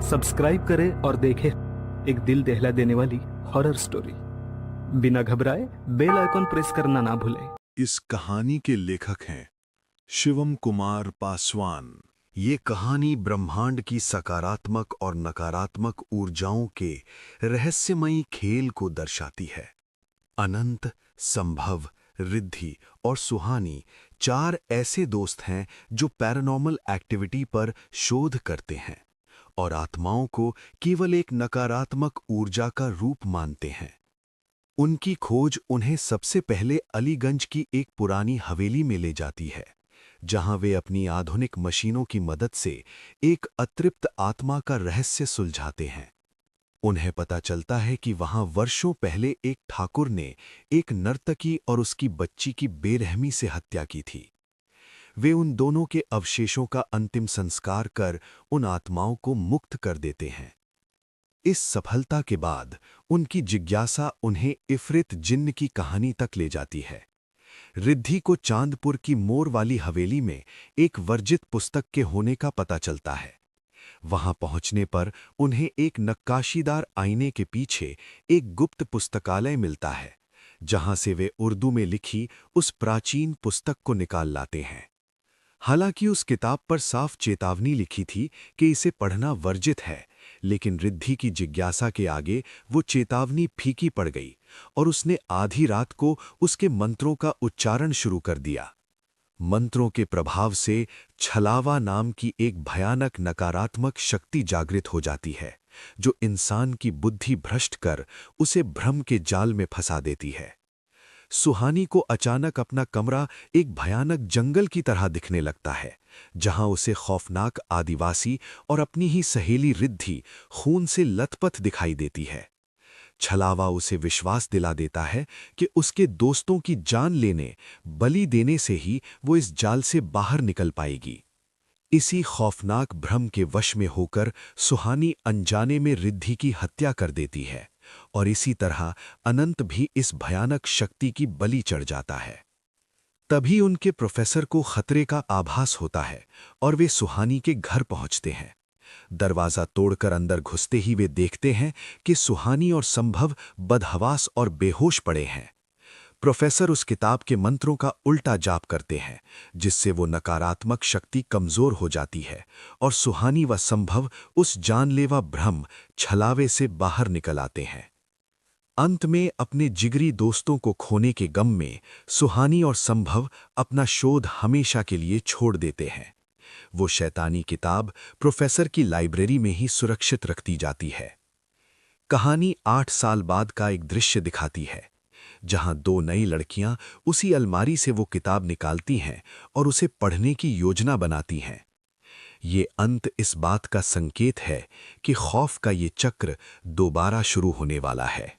Subscribe करें और देखें एक दिल दहला देने वाली हॉरर स्टोरी। बिना घबराए बेल आइकॉन प्रेस करना ना भूलें। इस कहानी के लेखक हैं शिवम कुमार पासवान। ये कहानी ब्रह्मांड की सकारात्मक और नकारात्मक ऊर्जाओं के रहस्यमयी खेल को दर्शाती है। अनंत, संभव, रिद्धि और सुहानी चार ऐसे दोस्त हैं जो पैरानॉर्मल एक्टिविटी पर शोध करते हैं और आत्माओं को केवल एक नकारात्मक ऊर्जा का रूप मानते हैं। उनकी खोज उन्हें सबसे पहले अलीगंज की एक पुरानी हवेली में ले जाती है, जहां वे अपनी आधुनिक मशीनों की मदद से एक अतृप्त आत्मा का रहस्य सुलझाते हैं। उन्हें पता चलता है कि वहां वर्षों पहले एक ठाकुर ने एक नर्तकी और उसकी बच्ची की बेरहमी से हत्या की थी। वे उन दोनों के अवशेषों का अंतिम संस्कार कर उन आत्माओं को मुक्त कर देते हैं। इस सफलता के बाद उनकी जिज्ञासा उन्हें इफ़रित जिन्न की कहानी तक ले जाती है। रिद्धि को चांदपुर की मोर वाली हवेली में एक वर्जित पुस्तक के होने का पता चलता है। वहां पहुंचने पर उन्हें एक नक्काशीदार आईने के पीछे एक गुप्त पुस्तकालय मिलता है, जहां से वे उर्दू में लिखी उस प्राचीन पुस्तक को निकाल लाते हैं। हालांकि उस किताब पर साफ चेतावनी लिखी थी कि इसे पढ़ना वर्जित है, लेकिन रिद्धि की जिज्ञासा के आगे वो चेतावनी फीकी पड़ गई और उसने आधी रात को उसके मंत्रों का उच्चारण शुरू कर दिया। मंत्रों के प्रभाव से छलावा नाम की एक भयानक नकारात्मक शक्ति जागृत हो जाती है, जो इंसान की बुद्धि भ्रष्ट कर उसे भ्रम के जाल में फंसा देती है। सुहानी को अचानक अपना कमरा एक भयानक जंगल की तरह दिखने लगता है, जहां उसे खौफनाक आदिवासी और अपनी ही सहेली रिद्धि खून से लथपथ दिखाई देती है। छलावा उसे विश्वास दिला देता है कि उसके दोस्तों की जान लेने, बलि देने से ही वो इस जाल से बाहर निकल पाएगी। इसी खौफनाक भ्रम के वश में होकर सुहानी अनजाने में रिद्धि की हत्या कर देती है और इसी तरह अनंत भी इस भयानक शक्ति की बलि चढ़ जाता है। तभी उनके प्रोफेसर को खतरे का आभास होता है और वे सुहानी के घर पहुंचते हैं। दरवाजा तोड़कर अंदर घुसते ही वे देखते हैं कि सुहानी और संभव बदहवास और बेहोश पड़े हैं। प्रोफेसर उस किताब के मंत्रों का उल्टा जाप करते हैं, जिससे वो नकारात्मक शक्ति कमजोर हो जाती है और सुहानी व संभव उस जानलेवा भ्रम छलावे से बाहर निकल आते हैं। अंत में अपने जिगरी दोस्तों को खोने के गम में सुहानी और संभव अपना शोध हमेशा के लिए छोड़ देते हैं। वो शैतानी किताब प्रोफेसर की लाइब्रेरी में ही सुरक्षित रखती जाती है। कहानी 8 साल बाद का एक दृश्य दिखाती है, जहां दो नई लड़कियां उसी अलमारी से वो किताब निकालती हैं और उसे पढ़ने की योजना बनाती हैं। ये अंत इस बात का संकेत है कि खौफ का ये चक्र दोबारा शुरू होने वाला है।